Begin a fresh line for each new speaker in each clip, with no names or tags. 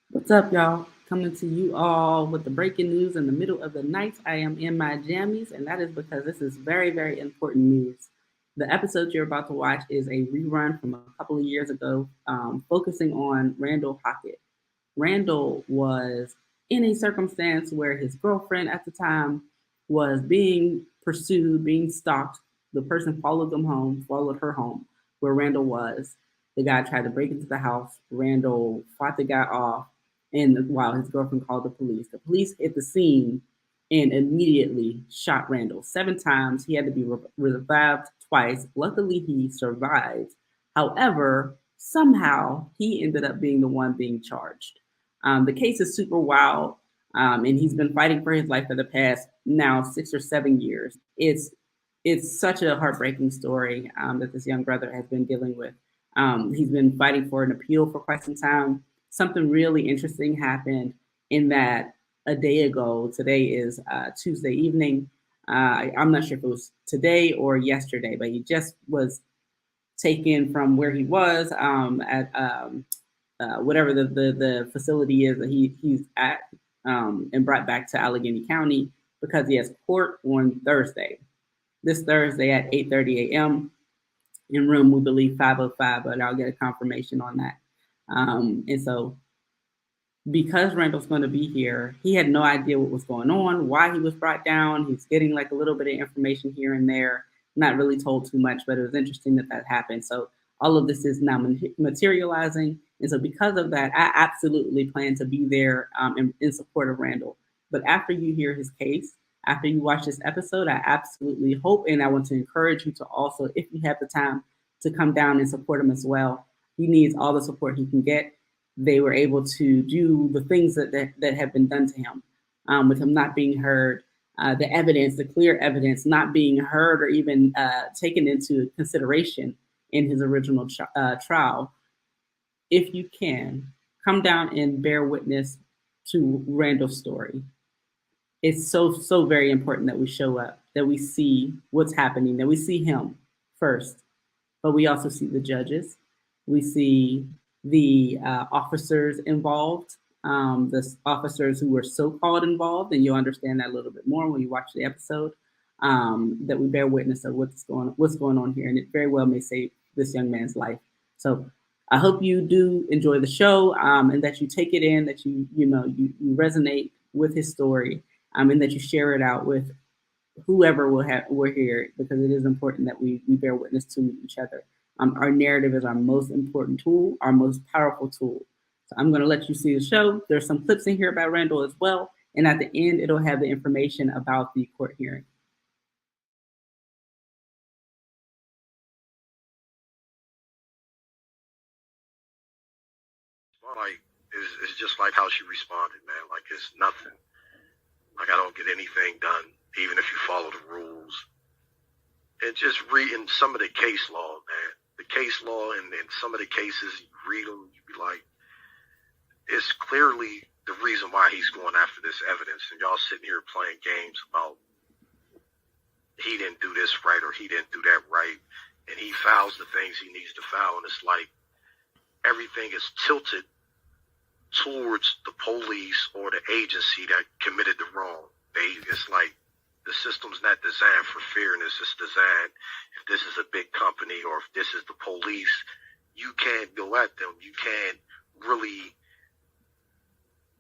What's up, y'all? Coming to you all with the breaking news in the middle of the night. I am in my jammies, and that is because this is very, very important news. The episode you're about to watch is a rerun from a couple of years ago, focusing on Randall Hockett. Randall was in a circumstance where his girlfriend at the time was being pursued, being stalked. The person followed her home where Randall was. The guy tried to break into the house. Randall fought the guy off, and while his girlfriend called the police hit the scene and immediately shot Randall 7 times. He had to be revived twice. Luckily, he survived. However, somehow he ended up being the one being charged. The case is super wild, and he's been fighting for his life for the past now 6 or 7 years. It's such a heartbreaking story that this young brother has been dealing with. He's been fighting for an appeal for quite some time. Something really interesting happened in that a day ago. Today is Tuesday evening. I'm not sure if it was today or yesterday, but he just was taken from where he was at whatever the facility is that he's at, and brought back to Allegheny County because he has court on Thursday. This Thursday at 8:30 a.m. in room, we believe 505, but I'll get a confirmation on that. And so because Randall's going to be here, he had no idea what was going on, why he was brought down. He's getting like a little bit of information here and there, not really told too much, but it was interesting that happened. So all of this is now materializing. And so because of that, I absolutely plan to be there in support of Randall. But after you hear his case, after you watch this episode, I absolutely hope, and I want to encourage you to also, if you have the time, to come down and support him as well. He needs all the support he can get. They were able to do the things that have been done to him, with him not being heard, the evidence, the clear evidence not being heard or even taken into consideration in his original trial. If you can, come down and bear witness to Randall's story. It's so very important that we show up, that we see what's happening, that we see him first, but we also see the judges. We see the officers involved, the officers who were so-called involved, and you'll understand that a little bit more when you watch the episode, that we bear witness of what's going on here, and it very well may save this young man's life. So I hope you do enjoy the show, and that you take it in, that you resonate with his story, and that you share it out with whoever we're here, because it is important that we bear witness to each other. Our narrative is our most important tool, our most powerful tool. So I'm going to let you see the show. There's some clips in here about Randall as well. And at the end, it'll have the information about the court hearing.
Like, it's just like how she responded, man. Like, it's nothing. Like, I don't get anything done, even if you follow the rules. And just reading some of the case law, man. The case law and some of the cases, you read them, you be like, it's clearly the reason why he's going after this evidence. And y'all sitting here playing games about he didn't do this right or he didn't do that right. And he fouls the things he needs to foul. And it's like everything is tilted towards the police or the agency that committed the wrong. It's like the system's not designed for fairness. It's designed, if this is a big company or if this is the police, you can't go at them. You can't really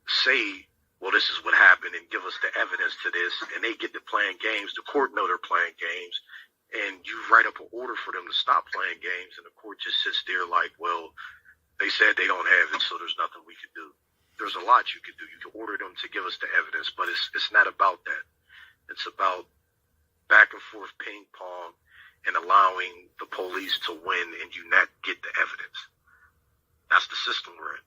say, well, this is what happened and give us the evidence to this. And they get to playing games. The court know they're playing games. And you write up an order for them to stop playing games. And the court just sits there like, well, they said they don't have it, so there's nothing we can do. There's a lot you can do. You can order them to give us the evidence, but it's not about that. It's about back and forth ping pong and allowing the police to win and you not get the evidence. That's the system we're in.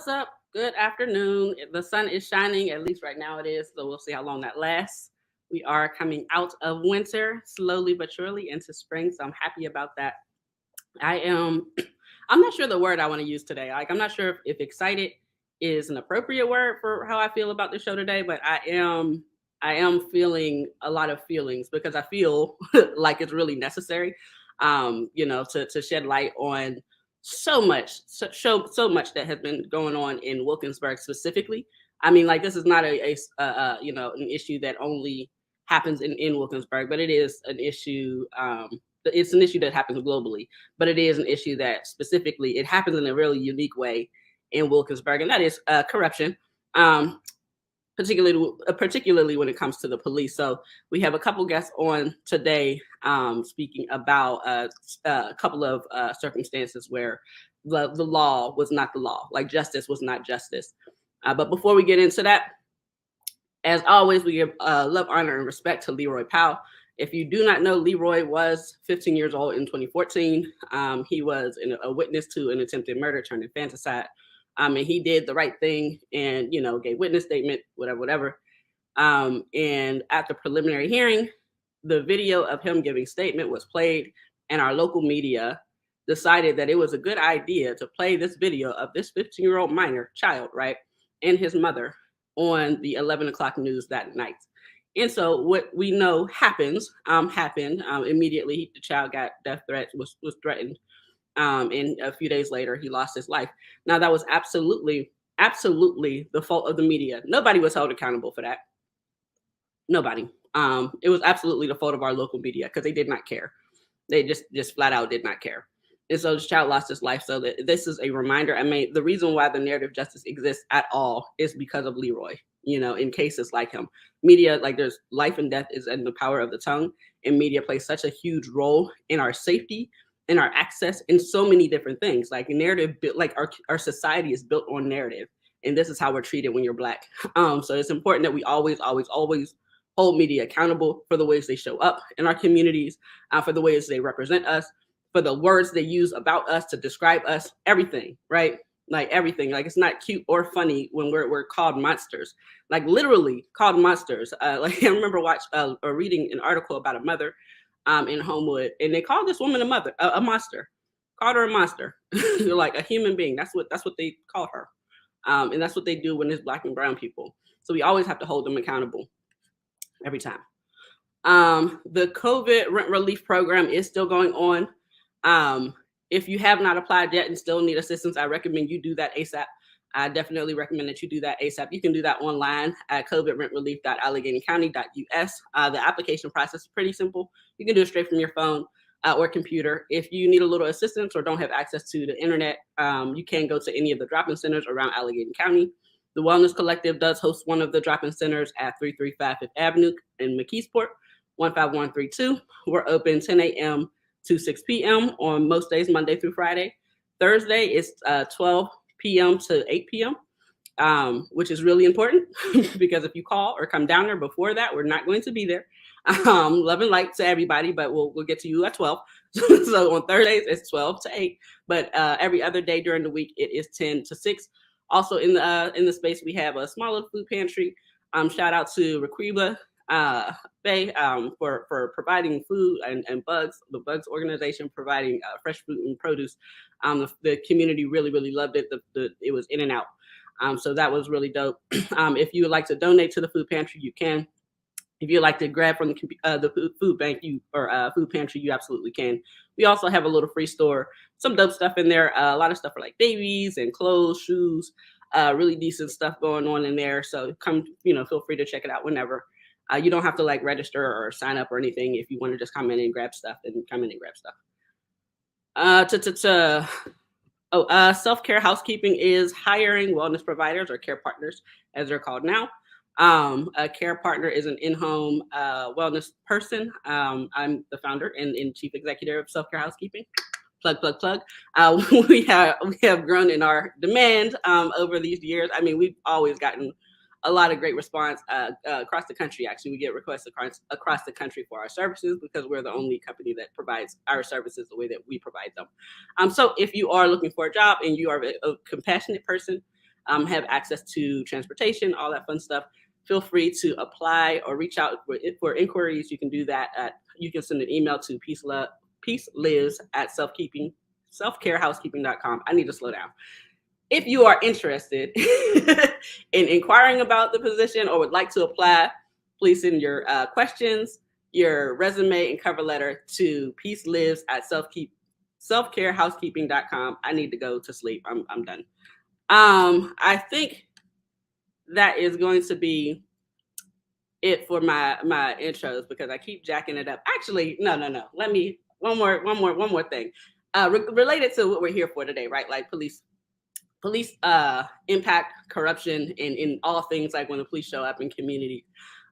What's up? Good afternoon. The sun is shining, at least right now it is, so we'll see how long that lasts. We are coming out of winter slowly but surely into spring, so I'm happy about that. I am I'm not sure the word I want to use today. Like I'm not sure if excited is an appropriate word for how I feel about the show today, but I am feeling a lot of feelings because I feel like it's really necessary to shed light on so much that has been going on in Wilkinsburg specifically. I mean, like this is not an issue that only happens in Wilkinsburg, but it is an issue. It's an issue that happens globally, but it is an issue that specifically it happens in a really unique way in Wilkinsburg, and that is corruption. Um, particularly when it comes to the police. So we have a couple guests on today speaking about a couple of circumstances where the law was not the law, like justice was not justice. But before we get into that, as always, we give love, honor, and respect to Leroy Powell. If you do not know, Leroy was 15 years old in 2014. He was a witness to an attempted murder turned infanticide. And he did the right thing and, gave witness statement, whatever. And at the preliminary hearing, the video of him giving statement was played, and our local media decided that it was a good idea to play this video of this 15-year-old minor child, right, and his mother on the 11 o'clock news that night. And so what we know happened immediately. The child got death threats, was threatened. And a few days later, he lost his life. Now, that was absolutely the fault of the media. Nobody was held accountable for that. Nobody. It was absolutely the fault of our local media because they did not care. They just flat out did not care. And so this child lost his life. So this is a reminder. I mean, the reason why the narrative justice exists at all is because of Leroy. In cases like him, media, like there's life and death is in the power of the tongue, and media plays such a huge role in our safety, in our access, in so many different things. Like narrative, like our society is built on narrative, and this is how we're treated when you're Black. So it's important that we always hold media accountable for the ways they show up in our communities, for the ways they represent us, for the words they use about us to describe us, everything, right? Like everything. Like it's not cute or funny when we're called monsters, like literally called monsters. Like I remember reading an article about a mother in Homewood, and they called this woman a monster, called her a monster, like a human being. That's what they call her, and that's what they do when it's Black and brown people. So we always have to hold them accountable every time. The COVID rent relief program is still going on. If you have not applied yet and still need assistance, I recommend you do that ASAP. I definitely recommend that you do that ASAP. You can do that online at covidrentrelief.alleghenycounty.us. The application process is pretty simple. You can do it straight from your phone or computer. If you need a little assistance or don't have access to the internet, you can go to any of the drop-in centers around Allegheny County. The Wellness Collective does host one of the drop-in centers at 335 Fifth Avenue in McKeesport, 15132. We're open 10 a.m. to 6 p.m. on most days, Monday through Friday. Thursday is 12 p.m. to 8 p.m., which is really important because if you call or come down there before that, we're not going to be there. Love and light to everybody, but we'll get to you at 12. So on Thursdays, it's 12 to 8, but every other day during the week, it is 10 to 6. Also in the space, we have a small little food pantry. Shout out to Requiba Bay for providing food and Bugs, the Bugs organization, providing fresh fruit and produce. The community really loved it. It was in and out. So that was really dope. If you would like to donate to the food pantry, you can. If you'd like to grab from the food bank or food pantry, you absolutely can. We also have a little free store, some dope stuff in there. A lot of stuff for like babies and clothes, shoes, really decent stuff going on in there. So come, feel free to check it out whenever. You don't have to like register or sign up or anything. If you want to just come in and grab stuff, then come in and grab stuff. Self-care housekeeping is hiring wellness providers or care partners, as they're called now. A care partner is an in-home wellness person. I'm the founder and chief executive of Self-Care Housekeeping. Plug. We have grown in our demand over these years. I mean, we've always gotten a lot of great response across the country. Actually, we get requests across the country for our services because we're the only company that provides our services the way that we provide them. So if you are looking for a job and you are a compassionate person, have access to transportation, all that fun stuff. Feel free to apply or reach out for inquiries. You can do that you can send an email to peacelives@selfcarehousekeeping.com. I need to slow down. If you are interested in inquiring about the position or would like to apply, please send your questions, your resume, and cover letter to peacelives@selfcarehousekeeping.com. I need to go to sleep. I'm done. I think that is going to be it for my intros because I keep jacking it up. Actually, no. Let me one more thing related to what we're here for today, right? Like police impact, corruption, and in all things like when the police show up in community.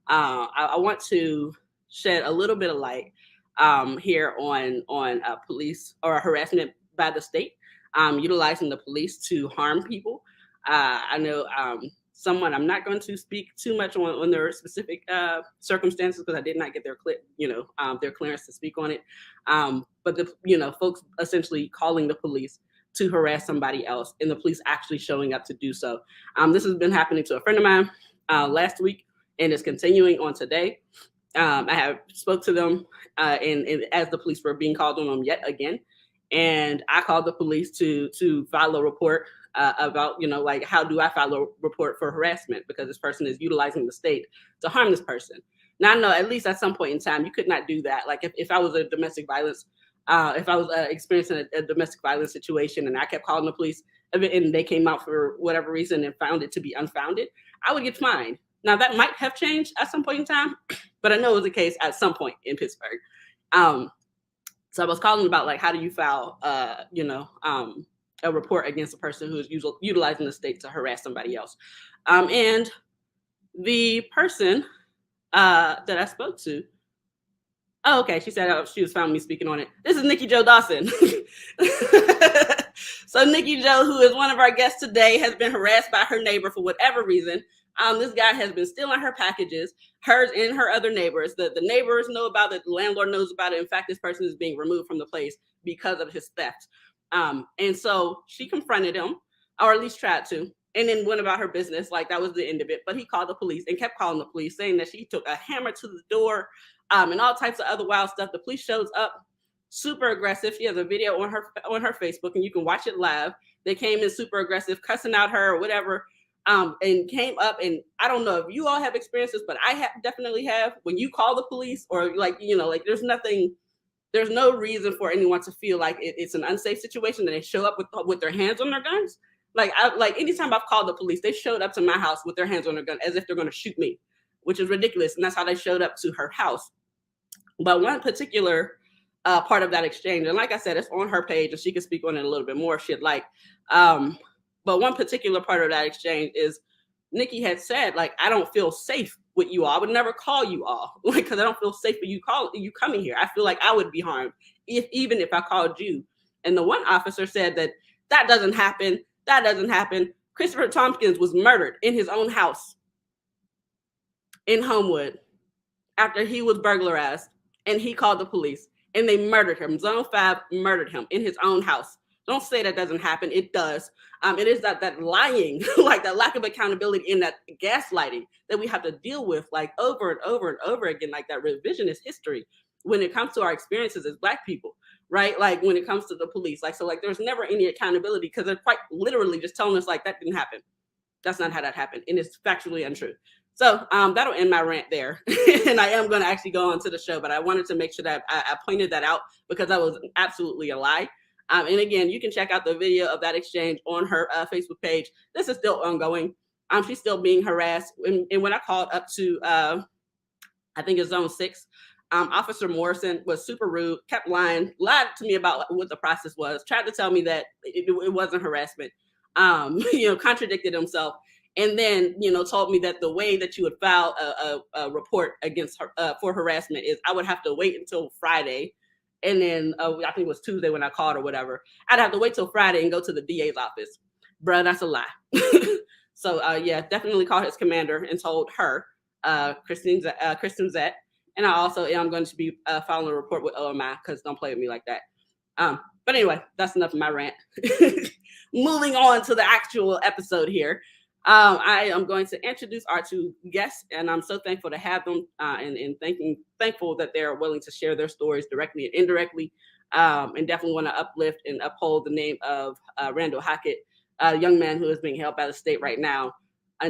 I want to shed a little bit of light here on police or harassment by the state, utilizing the police to harm people. I know someone, I'm not going to speak too much on their specific circumstances because I did not get their their clearance to speak on it. But folks essentially calling the police to harass somebody else and the police actually showing up to do so. This has been happening to a friend of mine last week and is continuing on today. I have spoke to them and as the police were being called on them yet again. And I called the police to file a report about, like, how do I file a report for harassment because this person is utilizing the state to harm this person. Now, I know at least at some point in time, you could not do that. Like if I was a domestic violence, if I was experiencing a domestic violence situation and I kept calling the police and they came out for whatever reason and found it to be unfounded, I would get fined. Now, that might have changed at some point in time, but I know it was the case at some point in Pittsburgh. So I was calling about, like, how do you file, a report against a person who is utilizing the state to harass somebody else? And the person that I spoke to, oh, okay, she said she was found me speaking on it. This is Nikki Jo Dawson. So Nikki Jo, who is one of our guests today, has been harassed by her neighbor for whatever reason. This guy has been stealing her packages, hers and her other neighbors. The neighbors know about it. The landlord knows about it. In fact, this person is being removed from the place because of his theft. And so she confronted him, or at least tried to, and then went about her business. Like that was the end of it. But he called the police and kept calling the police, saying that she took a hammer to the door and all types of other wild stuff. The police shows up, super aggressive. She has a video on her Facebook, and you can watch it live. They came in super aggressive, cussing out her or whatever. And came up, and I don't know if you all have experiences, but I definitely have. When you call the police, or like there's no reason for anyone to feel like it's an unsafe situation, and they show up with their hands on their guns. Like anytime I've called the police, they showed up to my house with their hands on their gun as if they're going to shoot me, which is ridiculous. And that's how they showed up to her house. But one particular part of that exchange, and like I said, it's on her page, and she can speak on it a little bit more if she'd like. But one particular part of that exchange is Nikki had said, like, I don't feel safe with you all. I would never call you all, like, because I don't feel safe for you coming here. I feel like I would be harmed even if I called you. And the one officer said that doesn't happen. That doesn't happen. Christopher Tompkins was murdered in his own house in Homewood after he was burglarized, and he called the police, and they murdered him. Zone 5 murdered him in his own house. Don't say that doesn't happen. It does. It is that lying, like that lack of accountability and that gaslighting that we have to deal with, like over and over and over again, like that revisionist history when it comes to our experiences as Black people, right? Like when it comes to the police, there's never any accountability because they're quite literally just telling us like that didn't happen. That's not how that happened, and it's factually untrue. So that'll end my rant there, and I am going to actually go on to the show, but I wanted to make sure that I pointed that out because that was absolutely a lie. And again, you can check out the video of that exchange on her Facebook page. This is still ongoing. She's still being harassed. And when I called up to, I think it's Zone 6, Officer Morrison was super rude, kept lied to me about what the process was, tried to tell me that it wasn't harassment, contradicted himself. And then, told me that the way that you would file a report against her for harassment is I would have to wait until Friday. And then I think it was Tuesday when I called or whatever. I'd have to wait till Friday and go to the DA's office. Bruh, that's a lie. So definitely called his commander and told her, Kristen Zett. And I also am going to be filing a report with OMI because don't play with me like that. But anyway, that's enough of my rant. moving on to the actual episode here. I am going to introduce our two guests, and I'm so thankful to have them, and thankful that they're willing to share their stories directly and indirectly, and definitely want to uplift and uphold the name of Randall Hockett, a young man who is being held by the state right now